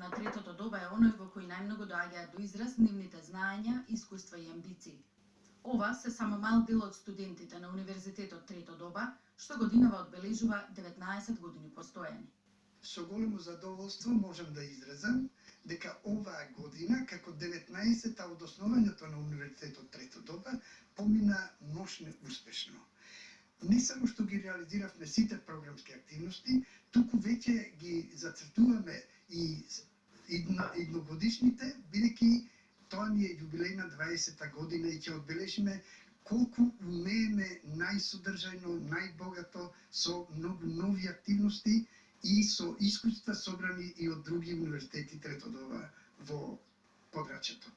на третото доба е оној во кој најмногу доаѓаат до израз нивните знаења, искуства и амбиции. Ова се само мал дел од студентите на Универзитетот Трето доба, што годинава одбележува 19 години постоење. Со големо задоволство можам да изразам дека оваа година, како 19-та од основањето на Универзитетот Трето доба, помина мощно успешно. Не само што ги реализиравме сите програмски активности, туку веќе ги зацртуваме и едногодишните, бидејќи тоа ни е јубилејна 20-та година и ќе одбележиме колку умееме најсодржајно, најбогато со многу нови активности и со искуства собрани и од други универзитети Трето доба во подрачјето.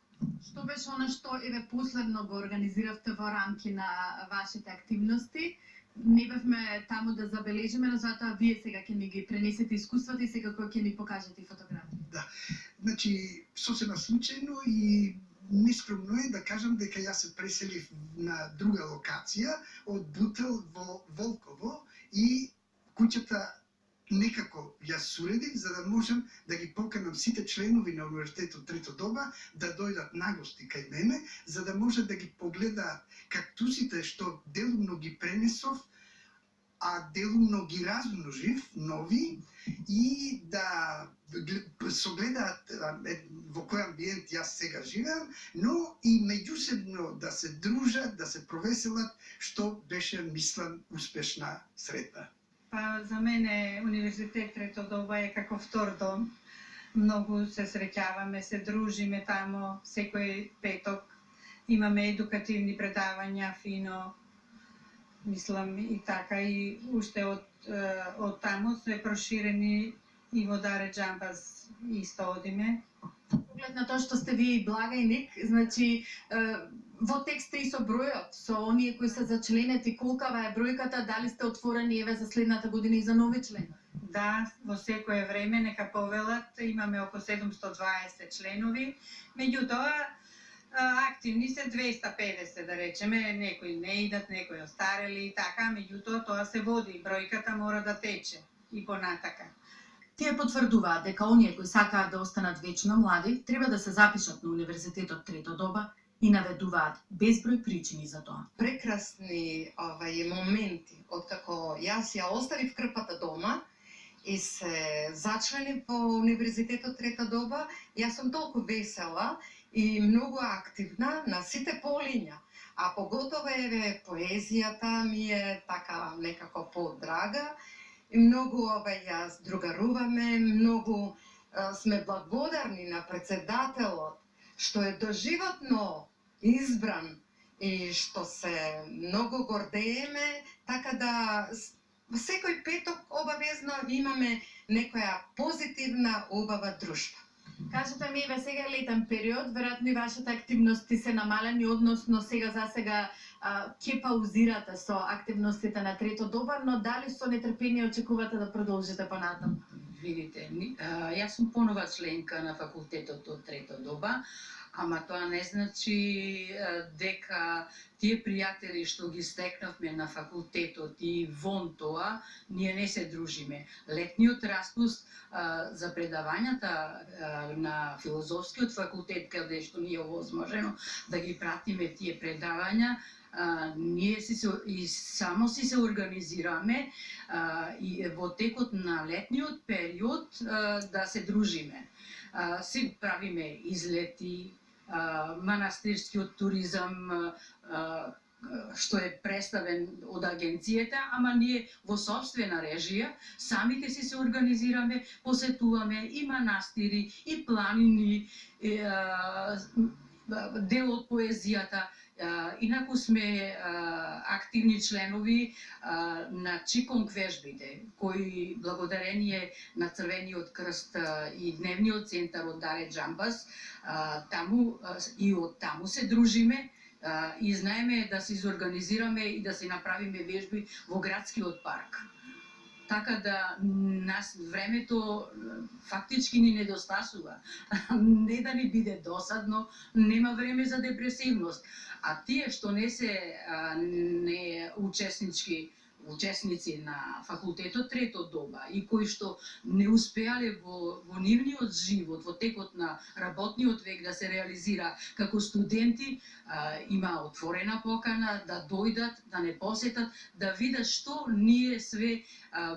Што беше она што последно го организиравте во рамки на вашите активности? Не бевме таму да забележиме, но затоа вие сега ќе ни ги пренесете искуствата и сега кој ќе ни покажете и фотографии. Да, значи сосема случајно и нескромно е да кажам дека јас се преселив на друга локација од Бутел во Волково и куќата некако ја суредив за да можам да ги поканам сите членови на Универзитетот Трето доба да дојдат на гости кај мене, за да може да ги погледаат кактусите што делумно ги пренесов, а делумно ги размножив нови и да согледаат во кој амбиент јас сега живеам, но и меѓусебно да се дружат, да се провеселат, што беше, мислам, успешна средба. Па за мене Универзитет Трето доба е како втор дом. Многу се среќаваме, се дружиме тамо секој петок. Имаме едукативни предавања, фино, мислам и така, и уште од тамо се проширени и во Даре Џамбаз исто одиме. Поглед на тоа што сте вие и благајник, значи во текста и со бројот, со оние кои се зачленети, колкава е бројката, дали сте отворени еве за следната година и за нови членови? Да, во секое време нека повелат, имаме околу 720 членови, меѓутоа активни се 250 да речеме, некои не идат, некои остарели и така, меѓутоа тоа се води, бројката мора да тече и понатака. Тие потврдуваат дека оние кои сакаат да останат вечно млади треба да се запишат на Универзитетот Трето доба и наведуваат безброј причини за тоа. Прекрасни моменти, откако јас ја оставив крпата дома и се зачленив во Универзитетот Трета доба, јас сум толку весела и многу активна на сите полиња, а поготово еве поезијата ми е така некако подрага и многу јас другаруваме, многу сме благодарни на председателот што е доживотно избран и што се многу гордееме, така да секој петок обавезно имаме некоја позитивна убава дружба. Кажете ми, еве сега е летен период, веројатно и вашите активности се намалени, односно сега за сега ќе паузирате со активностите на Трето доба, но дали со нетрпение очекувате да продолжите понатаму? Видите, јас сум понова членка на факултетот од Трето доба, ама тоа не значи дека тие пријатели што ги стекнавме на факултетот и вон тоа, ние не се дружиме. Летниот распуст за предавањата на филозофскиот факултет, каде што ни е овозможено да ги пратиме тие предавања, ние само си се организираме и во текот на летниот период да се дружиме. Си правиме излети, манастирскиот туризам што е представен од агенцијата, ама ние во собствена режија самите си се организираме, посетуваме и манастири, и планини, дел од поезијата. Инаку сме активни членови на Чиконг вежбите, кои благодарение на Црвениот крст и Дневниот центар од Даре Џамбаз, таму и од таму се дружиме и знаеме да се изорганизираме и да се направиме вежби во градскиот парк. Така да нас времето фактички ни недостасува. Не да ни биде досадно, нема време за депресивност. А тие што не се не учеснички учесници на факултетот трето доба и кои што не успеале во нивниот живот, во текот на работниот век да се реализира како студенти, има отворена покана да дојдат, да не посетат, да видат што ние све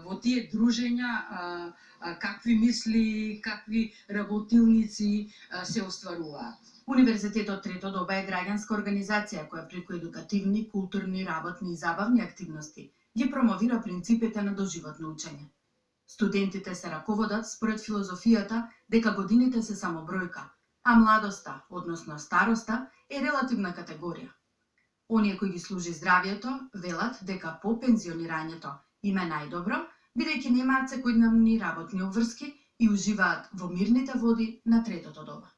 во тие дружења, какви мисли, какви работилници се остваруваат. Универзитетот Трето доба е граѓанска организација која преку едукативни, културни, работни и забавни активности ги промовира принципите на доживотно учење. Студентите се раководат според филозофијата дека годините се само бројка, а младоста, односно староста, е релативна категорија. Оние кои ги служи здравието, велат дека по пензионирањето им е најдобро, бидејќи немаат секојдневни работни обврски и уживаат во мирните води на Третото доба.